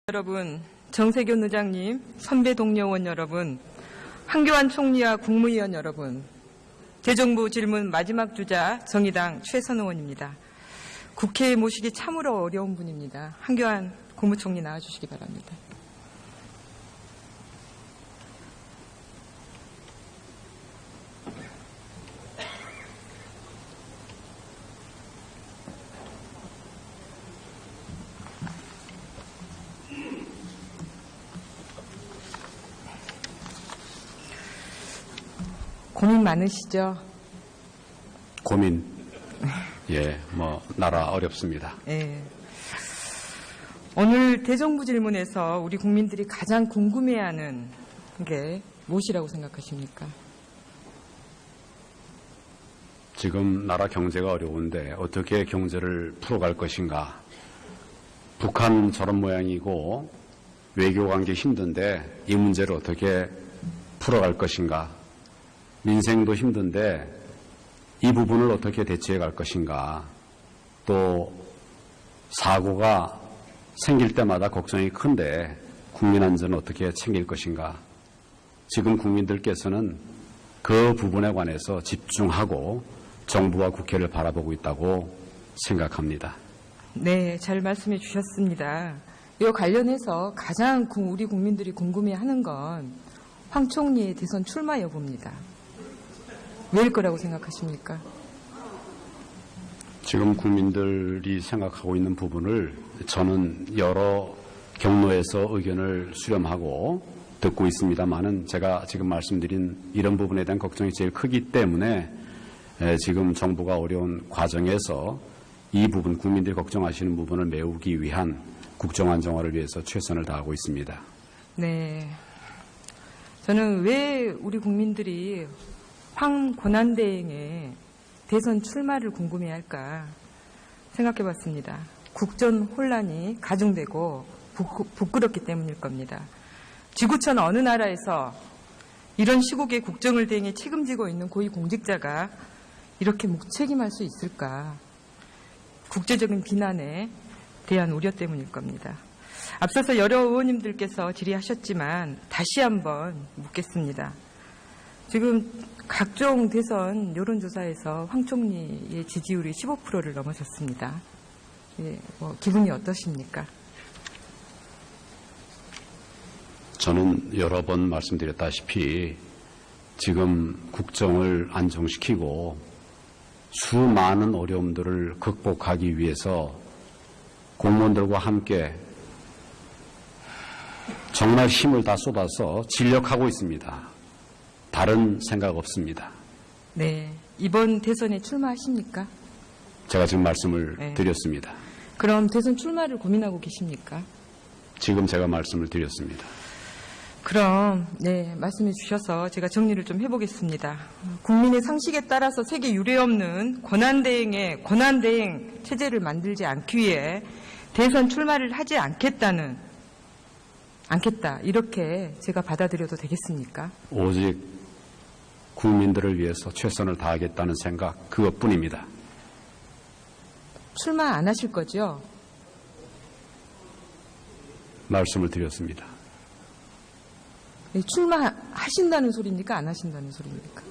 여러분, 정세균 의장님, 선배 동료원 여러분, 한교안 총리와 국무위원 여러분, 대정부 질문 마지막 주자 정의당 최선 의원입니다. 국회에 모시기 참으로 어려운 분입니다. 한교안 국무총리 나와주시기 바랍니다. 고민 많으시죠? 고민, 나라 어렵습니다. 예. 오늘 대정부 질문에서 우리 국민들이 가장 궁금해하는 게 무엇이라고 생각하십니까? 지금 나라 경제가 어려운데 어떻게 경제를 풀어갈 것인가? 북한 저런 모양이고 외교관계 힘든데 이 문제를 어떻게 풀어갈 것인가? 민생도 힘든데 이 부분을 어떻게 대처해 갈 것인가? 또 사고가 생길 때마다 걱정이 큰데 국민 안전을 어떻게 챙길 것인가? 지금 국민들께서는 그 부분에 관해서 집중하고 정부와 국회를 바라보고 있다고 생각합니다. 네, 잘 말씀해 주셨습니다. 이와 관련해서 가장 우리 국민들이 궁금해하는 건 황 총리의 대선 출마 여부입니다. 왜일 거라고 생각하십니까? 지금 국민들이 생각하고 있는 부분을 저는 여러 경로에서 의견을 수렴하고 듣고 있습니다만은 제가 지금 말씀드린 이런 부분에 대한 걱정이 제일 크기 때문에 지금 정부가 어려운 과정에서 이 부분, 국민들이 걱정하시는 부분을 메우기 위한 국정안정화를 위해서 최선을 다하고 있습니다. 네. 저는 왜 우리 국민들이 황 권한대행의 대선 출마를 궁금해할까 생각해봤습니다. 국전 혼란이 가중되고 부끄럽기 때문일 겁니다. 지구촌 어느 나라에서 이런 시국에 국정을 대행해 책임지고 있는 고위공직자가 이렇게 무책임할 수 있을까? 국제적인 비난에 대한 우려 때문일 겁니다. 앞서서 여러 의원님들께서 질의하셨지만 다시 한번 묻겠습니다. 지금 각종 대선 여론조사에서 황 총리의 지지율이 15%를 넘어섰습니다. 기분이 어떠십니까? 저는 여러 번 말씀드렸다시피 지금 국정을 안정시키고 수많은 어려움들을 극복하기 위해서 공무원들과 함께 정말 힘을 다 쏟아서 진력하고 있습니다. 다른 생각 없습니다. 네, 이번 대선에 출마하십니까? 제가 지금 말씀을 드렸습니다. 그럼 대선 출마를 고민하고 계십니까? 지금 제가 말씀을 드렸습니다. 그럼 말씀해 주셔서 제가 정리를 좀 해보겠습니다. 국민의 상식에 따라서 세계 유례없는 권한대행 체제를 만들지 않기 위해 대선 출마를 하지 않겠다 이렇게 제가 받아들여도 되겠습니까? 오직 국민들을 위해서 최선을 다하겠다는 생각 그것뿐입니다. 출마 안 하실 거죠? 말씀을 드렸습니다. 출마하신다는 소리입니까? 안 하신다는 소리입니까?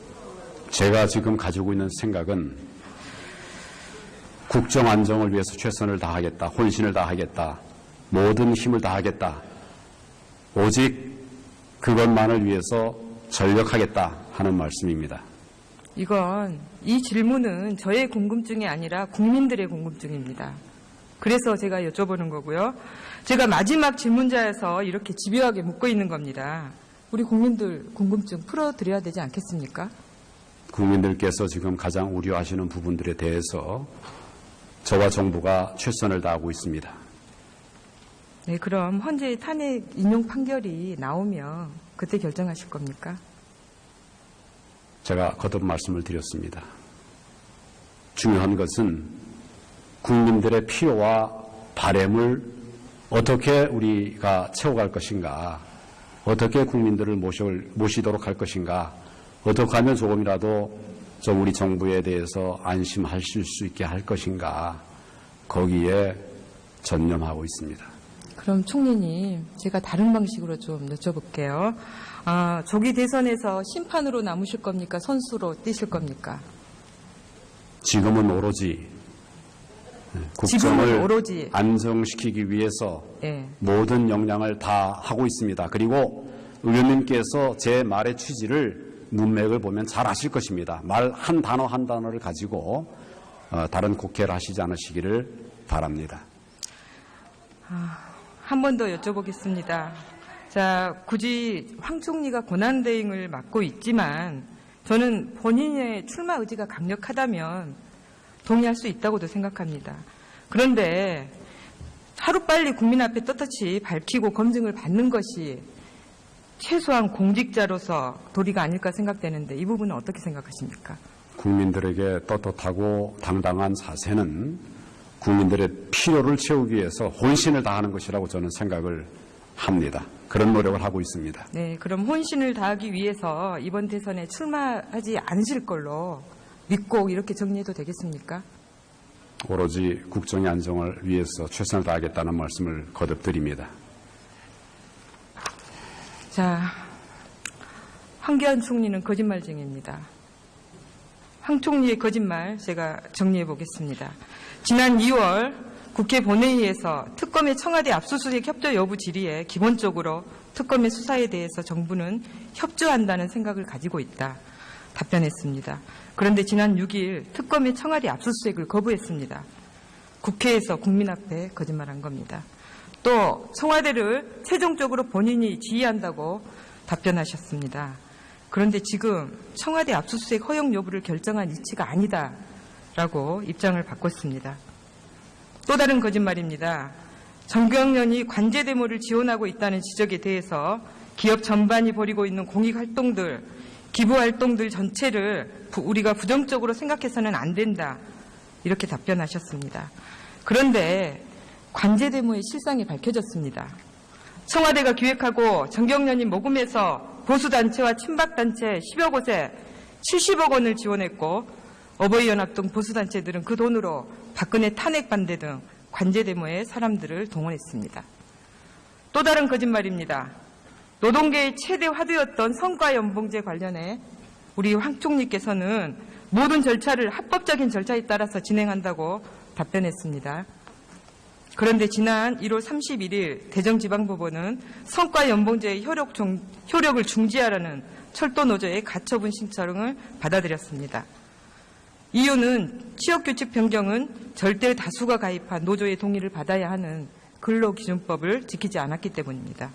제가 지금 가지고 있는 생각은 국정 안정을 위해서 최선을 다하겠다, 혼신을 다하겠다, 모든 힘을 다하겠다, 오직 그것만을 위해서 전력하겠다 하는 말씀입니다. 이 질문은 저의 궁금증이 아니라 국민들의 궁금증입니다. 그래서 제가 여쭤보는 거고요. 제가 마지막 질문자여서 이렇게 집요하게 묻고 있는 겁니다. 우리 국민들 궁금증 풀어드려야 되지 않겠습니까? 국민들께서 지금 가장 우려하시는 부분들에 대해서 저와 정부가 최선을 다하고 있습니다. 네, 그럼 헌재의 탄핵 인용 판결이 나오면 그때 결정하실 겁니까? 제가 거듭 말씀을 드렸습니다. 중요한 것은 국민들의 필요와 바람을 어떻게 우리가 채워갈 것인가, 어떻게 국민들을 모시도록 할 것인가, 어떻게 하면 조금이라도 우리 정부에 대해서 안심하실 수 있게 할 것인가, 거기에 전념하고 있습니다. 그럼 총리님, 제가 다른 방식으로 좀 여쭤볼게요. 조기 대선에서 심판으로 남으실 겁니까? 선수로 뛰실 겁니까? 지금은 오로지 지금은 국정을 오로지. 안정시키기 위해서 예. 모든 역량을 다 하고 있습니다. 그리고 의원님께서 제 말의 취지를 문맥을 보면 잘 아실 것입니다. 말 한 단어 한 단어를 가지고 다른 곡해를 하시지 않으시기를 바랍니다. 한 번 더 여쭤보겠습니다. 자, 굳이 황 총리가 권한대행을 맡고 있지만 저는 본인의 출마 의지가 강력하다면 동의할 수 있다고도 생각합니다. 그런데 하루빨리 국민 앞에 떳떳이 밝히고 검증을 받는 것이 최소한 공직자로서 도리가 아닐까 생각되는데 이 부분은 어떻게 생각하십니까? 국민들에게 떳떳하고 당당한 사세는 국민들의 필요를 채우기 위해서 혼신을 다하는 것이라고 저는 생각을 합니다. 그런 노력을 하고 있습니다. 네, 그럼 혼신을 다하기 위해서 이번 대선에 출마하지 않으실 걸로 믿고 이렇게 정리해도 되겠습니까? 오로지 국정의 안정을 위해서 최선을 다하겠다는 말씀을 거듭드립니다. 자, 황교안 총리는 거짓말쟁이입니다. 황 총리의 거짓말 제가 정리해 보겠습니다. 지난 2월 국회 본회의에서 특검의 청와대 압수수색 협조 여부 질의에 기본적으로 특검의 수사에 대해서 정부는 협조한다는 생각을 가지고 있다. 답변했습니다. 그런데 지난 6일 특검의 청와대 압수수색을 거부했습니다. 국회에서 국민 앞에 거짓말한 겁니다. 또 청와대를 최종적으로 본인이 지휘한다고 답변하셨습니다. 그런데 지금 청와대 압수수색 허용 여부를 결정한 이치가 아니다라고 입장을 바꿨습니다. 또 다른 거짓말입니다. 정경련이 관제대모를 지원하고 있다는 지적에 대해서 기업 전반이 벌이고 있는 공익활동들, 기부활동들 전체를 우리가 부정적으로 생각해서는 안 된다. 이렇게 답변하셨습니다. 그런데 관제대모의 실상이 밝혀졌습니다. 청와대가 기획하고 정경련이 모금해서 보수단체와 친박단체 10여 곳에 70억 원을 지원했고 어버이연합 등 보수단체들은 그 돈으로 박근혜 탄핵 반대 등 관제데모에 사람들을 동원했습니다. 또 다른 거짓말입니다. 노동계의 최대 화두였던 성과연봉제 관련해 우리 황 총리께서는 모든 절차를 합법적인 절차에 따라서 진행한다고 답변했습니다. 그런데 지난 1월 31일 대전지방법원은 성과연봉제의 효력을 중지하라는 철도노조의 가처분 신청을 받아들였습니다. 이유는 취업규칙 변경은 절대 다수가 가입한 노조의 동의를 받아야 하는 근로기준법을 지키지 않았기 때문입니다.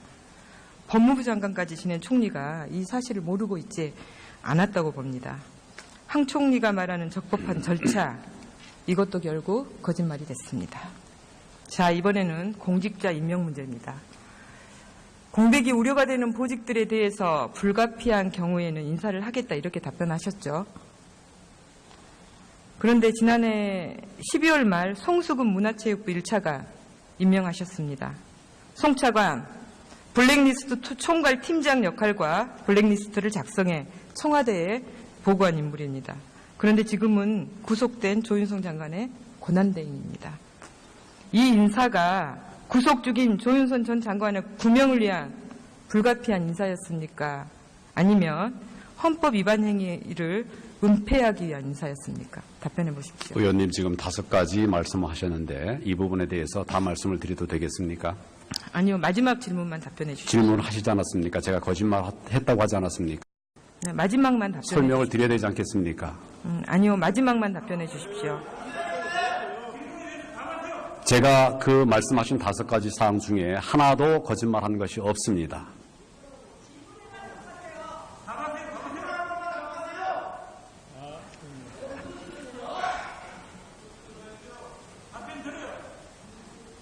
법무부 장관까지 지낸 총리가 이 사실을 모르고 있지 않았다고 봅니다. 황 총리가 말하는 적법한 절차, 이것도 결국 거짓말이 됐습니다. 자, 이번에는 공직자 임명 문제입니다. 공백이 우려가 되는 보직들에 대해서 불가피한 경우에는 인사를 하겠다 이렇게 답변하셨죠. 그런데 지난해 12월 말 송수근 문화체육부 1차관 임명하셨습니다. 송 차관, 블랙리스트 총괄 팀장 역할과 블랙리스트를 작성해 청와대에 보고한 인물입니다. 그런데 지금은 구속된 조윤성 장관의 권한대행입니다. 이 인사가 구속 중인 조윤선 전 장관의 구명을 위한 불가피한 인사였습니까? 아니면 헌법 위반 행위를 은폐하기 위한 인사였습니까? 답변해 보십시오. 의원님 지금 5가지 말씀하셨는데 이 부분에 대해서 다 말씀을 드려도 되겠습니까? 아니요. 마지막 질문만 답변해 주십시오. 질문을 하시지 않았습니까? 제가 거짓말 했다고 하지 않았습니까? 네, 마지막만 답변해 설명을 드려야 되지 않겠습니까? 아니요. 마지막만 답변해 주십시오. 제가 그 말씀하신 5가지 사항 중에 하나도 거짓말한 것이 없습니다.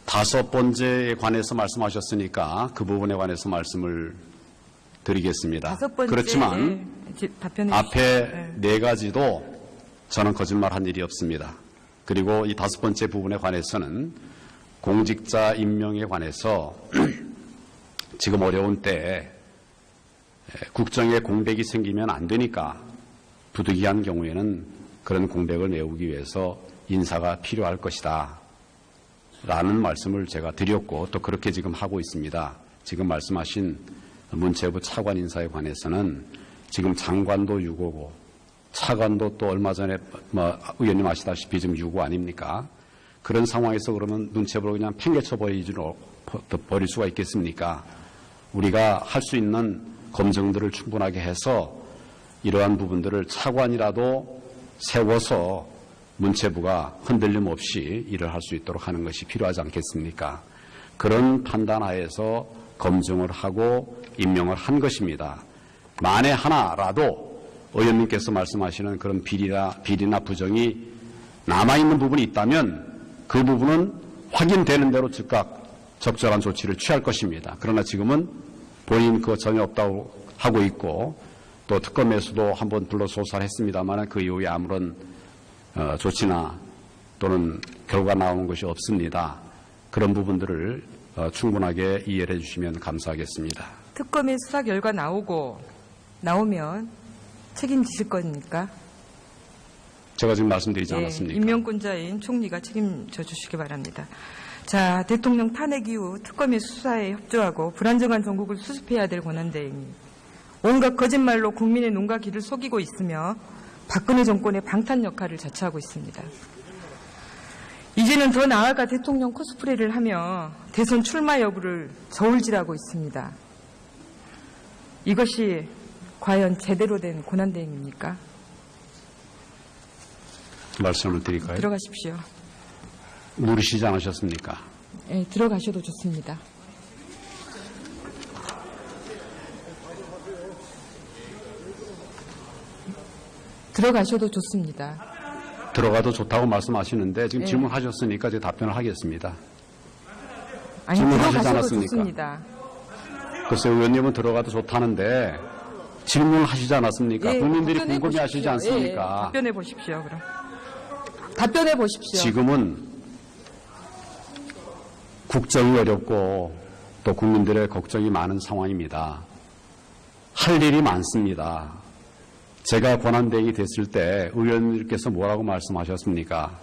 다섯 번째에 관해서 말씀하셨으니까 그 부분에 관해서 말씀을 드리겠습니다. 5번째 그렇지만 답변해 앞에 4가지도 저는 거짓말한 일이 없습니다. 그리고 이 5번째 부분에 관해서는 공직자 임명에 관해서 지금 어려운 때에 국정에 공백이 생기면 안 되니까 부득이한 경우에는 그런 공백을 메우기 위해서 인사가 필요할 것이다. 라는 말씀을 제가 드렸고 또 그렇게 지금 하고 있습니다. 지금 말씀하신 문체부 차관 인사에 관해서는 지금 장관도 유고고 차관도 또 얼마 전에 의원님 아시다시피 지금 유고 아닙니까? 그런 상황에서 그러면 문체부를 그냥 팽개쳐 버릴 수가 있겠습니까? 우리가 할 수 있는 검증들을 충분하게 해서 이러한 부분들을 차관이라도 세워서 문체부가 흔들림 없이 일을 할 수 있도록 하는 것이 필요하지 않겠습니까? 그런 판단하에서 검증을 하고 임명을 한 것입니다. 만에 하나라도 의원님께서 말씀하시는 그런 비리나 부정이 남아있는 부분이 있다면 그 부분은 확인되는 대로 즉각 적절한 조치를 취할 것입니다. 그러나 지금은 본인 그거 전혀 없다고 하고 있고 또 특검에서도 한번 불러 조사를 했습니다만 그 이후에 아무런 조치나 또는 결과 나오는 것이 없습니다. 그런 부분들을 충분하게 이해를 해주시면 감사하겠습니다. 특검의 수사 결과 나오면 책임지실 겁니까? 제가 지금 말씀드리지 예, 않았습니까? 임명권자인 총리가 책임져 주시기 바랍니다. 자, 대통령 탄핵 이후 특검의 수사에 협조하고 불안정한 전국을 수습해야 될 권한대행이 온갖 거짓말로 국민의 눈과 귀를 속이고 있으며 박근혜 정권의 방탄 역할을 자처하고 있습니다. 이제는 더 나아가 대통령 코스프레를 하며 대선 출마 여부를 저울질하고 있습니다. 이것이 과연 제대로 된 권한대행입니까? 말씀을 드릴까요? 들어가십시오. 물으시지 않으셨습니까? 예, 들어가셔도 좋습니다. 들어가셔도 좋습니다. 들어가도 좋다고 말씀하시는데 지금 예. 질문하셨으니까 제가 답변을 하겠습니다. 아니, 질문하시지 들어가셔도 않았습니까? 좋습니다. 글쎄요, 의원님은 들어가도 좋다는데 질문을 하시지 않았습니까? 예, 국민들이 답변해 궁금해하시지 보십시오. 않습니까? 예, 답변해 보십시오. 그럼 답변해 보십시오. 지금은 국정이 어렵고 또 국민들의 걱정이 많은 상황입니다. 할 일이 많습니다. 제가 권한대행이 됐을 때 의원님께서 뭐라고 말씀하셨습니까?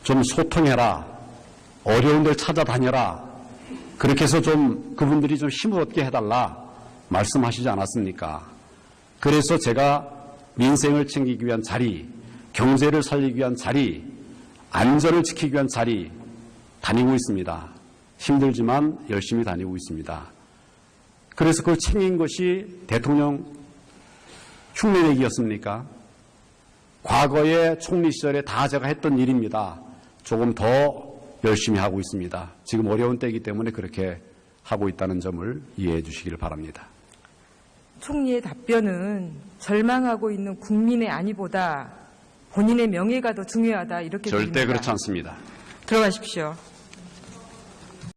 좀 소통해라. 어려운 데를 찾아다녀라. 그렇게 해서 좀 그분들이 좀 힘을 얻게 해달라 말씀하시지 않았습니까? 그래서 제가 민생을 챙기기 위한 자리, 경제를 살리기 위한 자리, 안전을 지키기 위한 자리 다니고 있습니다. 힘들지만 열심히 다니고 있습니다. 그래서 그걸 챙긴 것이 대통령 흉내내기였습니까? 과거에 총리 시절에 다 제가 했던 일입니다. 조금 더 열심히 하고 있습니다. 지금 어려운 때이기 때문에 그렇게 하고 있다는 점을 이해해 주시기를 바랍니다. 총리의 답변은 절망하고 있는 국민의 안위보다 본인의 명예가 더 중요하다 이렇게 절대 들립니다. 그렇지 않습니다. 들어가십시오.